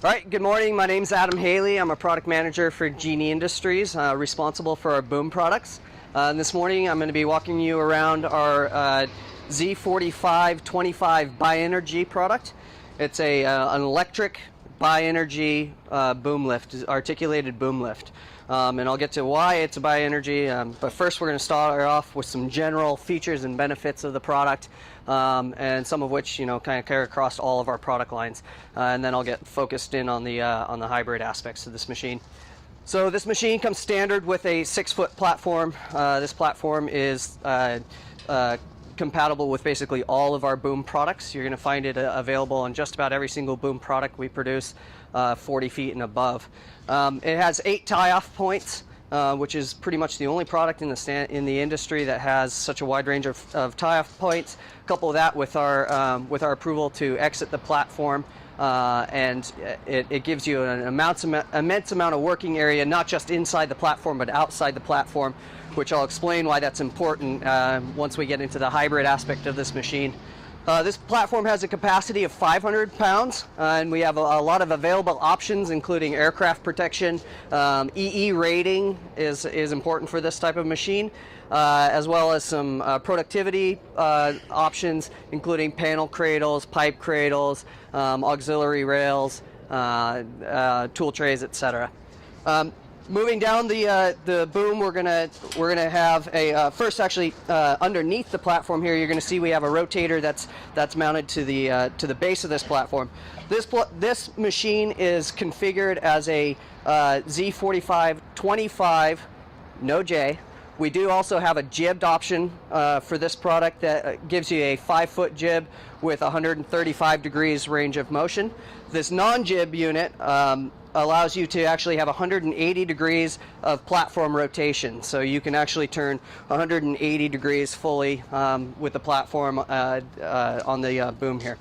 All right, good morning. My name's Adam Haley. I'm a product manager for Genie Industries, responsible for our boom products. And this morning I'm going to be walking you around our Z4525 Bi-Energy product. It's an electric Bi-Energy boom lift, articulated boom lift. And I'll get to why it's a Bi-Energy, but first we're going to start off with some general features and benefits of the product, and some of which kind of carry across all of our product lines, and then I'll get focused in on the hybrid aspects of this machine. So this machine comes standard with a 6-foot platform. This platform is compatible with basically all of our boom products. You're going to find it available on just about every single boom product we produce, 40 feet and above. It has 8 tie-off points, which is pretty much the only product in the industry that has such a wide range of tie-off points. Couple that with our approval to exit the platform, and it gives you an immense amount of working area, not just inside the platform but outside the platform, which I'll explain why that's important once we get into the hybrid aspect of this machine. This platform has a capacity of 500 pounds, and we have a lot of available options, including aircraft protection. EE rating is important for this type of machine, as well as some productivity options, including panel cradles, pipe cradles, auxiliary rails, tool trays, etc. Moving down the boom, we're gonna have a first actually underneath the platform here. You're gonna see we have a rotator that's mounted to the base of this platform. This machine is configured as a Z4525, no J. We do also have a jibbed option for this product that gives you a 5-foot jib with 135 degrees range of motion. This non-jib unit allows you to actually have 180 degrees of platform rotation. So you can actually turn 180 degrees fully with the platform on the boom here.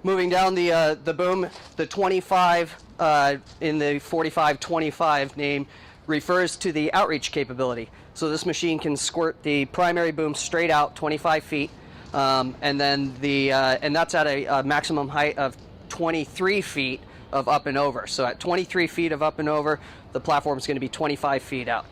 Moving down the boom, the 25 in the 4525 name refers to the outreach capability. So this machine can squirt the primary boom straight out 25 feet, and then and that's at a maximum height of 23 feet of up and over. So at 23 feet of up and over, the platform is going to be 25 feet out.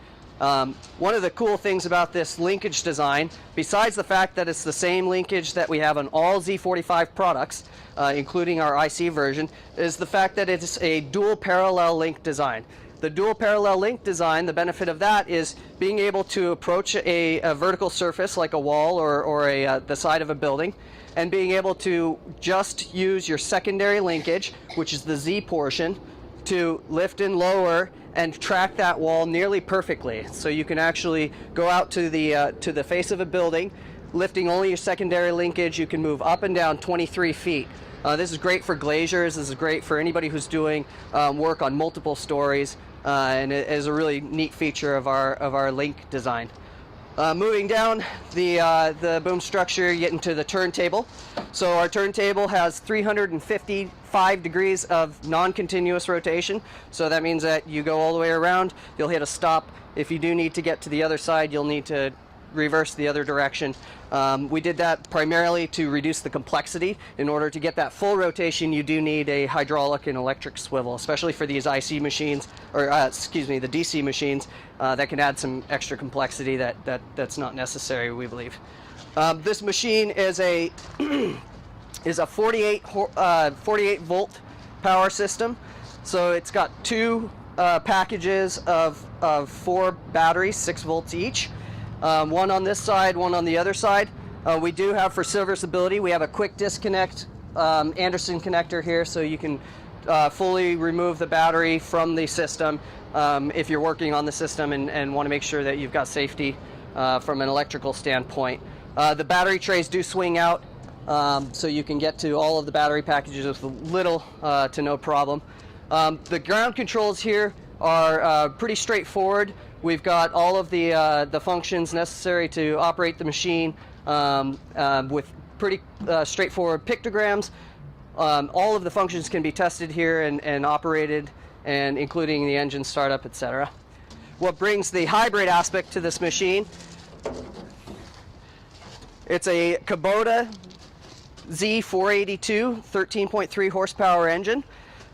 One of the cool things about this linkage design, besides the fact that it's the same linkage that we have on all Z45 products, including our IC version, is the fact that it's a dual parallel link design. The dual parallel link design, the benefit of that is being able to approach a vertical surface like a wall or the side of a building, and being able to just use your secondary linkage, which is the Z portion, to lift and lower and track that wall nearly perfectly. So you can actually go out to the face of a building, lifting only your secondary linkage. You can move up and down 23 feet. This is great for glaziers. This is great for anybody who's doing work on multiple stories, and it is a really neat feature of our link design. Moving down the boom structure, you get into the turntable. So our turntable has 355 degrees of non-continuous rotation. So that means that you go all the way around, you'll hit a stop. If you do need to get to the other side, you'll need to reverse the other direction. We did that primarily to reduce the complexity. In order to get that full rotation, you do need a hydraulic and electric swivel, especially for these IC machines, or the DC machines, that can add some extra complexity that's not necessary, we believe. This machine is a 48 volt power system. So it's got 2 packages of 4 batteries, 6 volts each. One on this side, one on the other side. We do have, for serviceability, we have a quick disconnect Anderson connector here, so you can fully remove the battery from the system if you're working on the system and want to make sure that you've got safety from an electrical standpoint. The battery trays do swing out, so you can get to all of the battery packages with little to no problem. The ground controls here are pretty straightforward. We've got all of the functions necessary to operate the machine with pretty straightforward pictograms. All of the functions can be tested here and operated, and including the engine startup, etc. What brings the hybrid aspect to this machine? It's a Kubota Z482 13.3 horsepower engine.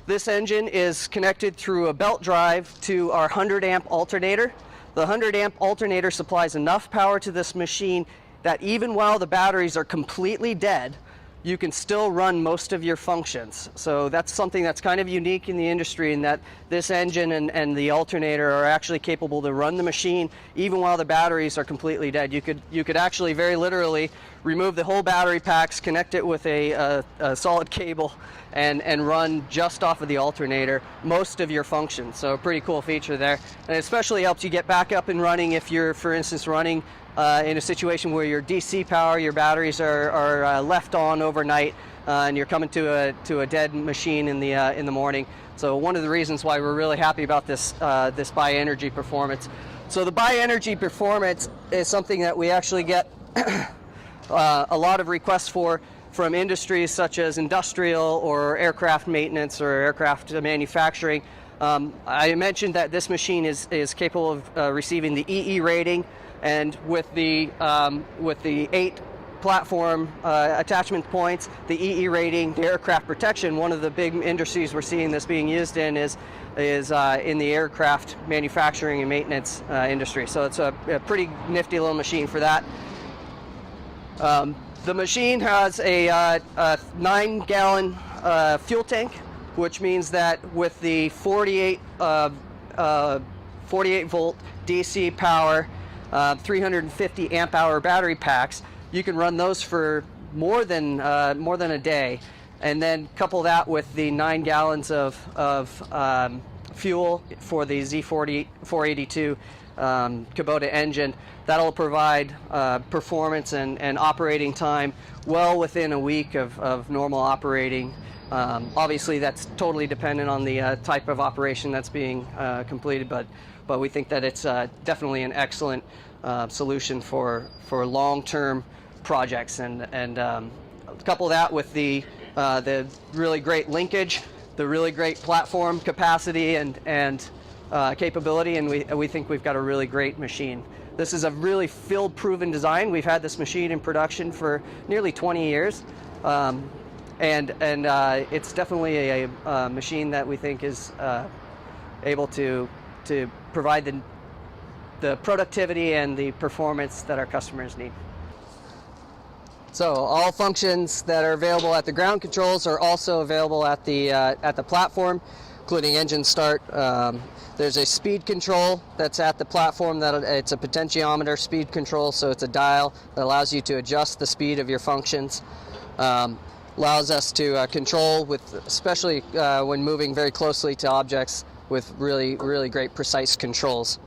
This engine is connected through a belt drive to our 100 amp alternator. The 100 amp alternator supplies enough power to this machine that even while the batteries are completely dead, you can still run most of your functions. So that's something that's kind of unique in the industry, in that this engine and the alternator are actually capable to run the machine even while the batteries are completely dead. You could actually very literally remove the whole battery packs, connect it with a solid cable, and run just off of the alternator most of your functions. So a pretty cool feature there. And it especially helps you get back up and running if you're, for instance, running in a situation where your DC power, your batteries are left on overnight, and you're coming to a dead machine in the morning. So one of the reasons why we're really happy about this this bi-energy performance. So the bi-energy performance is something that we actually get a lot of requests for from industries such as industrial or aircraft maintenance or aircraft manufacturing. I mentioned that this machine is capable of receiving the EE rating. And with the 8 platform attachment points, the EE rating, the aircraft protection, one of the big industries we're seeing this being used in is in the aircraft manufacturing and maintenance industry. So it's a pretty nifty little machine for that. The machine has a 9-gallon fuel tank, which means that with the 48 volt DC power, 350 amp hour battery packs, you can run those for more than a day, and then couple that with the 9 gallons of fuel for the Z482 Kubota engine. That'll provide performance and operating time well within a week of normal operating. Obviously that's totally dependent on the type of operation that's being completed, but we think that it's definitely an excellent solution for long-term projects, and couple that with the really great linkage, the really great platform capacity and capability, and we think we've got a really great machine. This is a really field-proven design. We've had this machine in production for nearly 20 years, and it's definitely a machine that we think is able to provide the productivity and the performance that our customers need. So all functions that are available at the ground controls are also available at the platform, including engine start. There's a speed control that's at the platform. It's a potentiometer speed control, so it's a dial that allows you to adjust the speed of your functions. Allows us to control especially when moving very closely to objects with really great precise controls.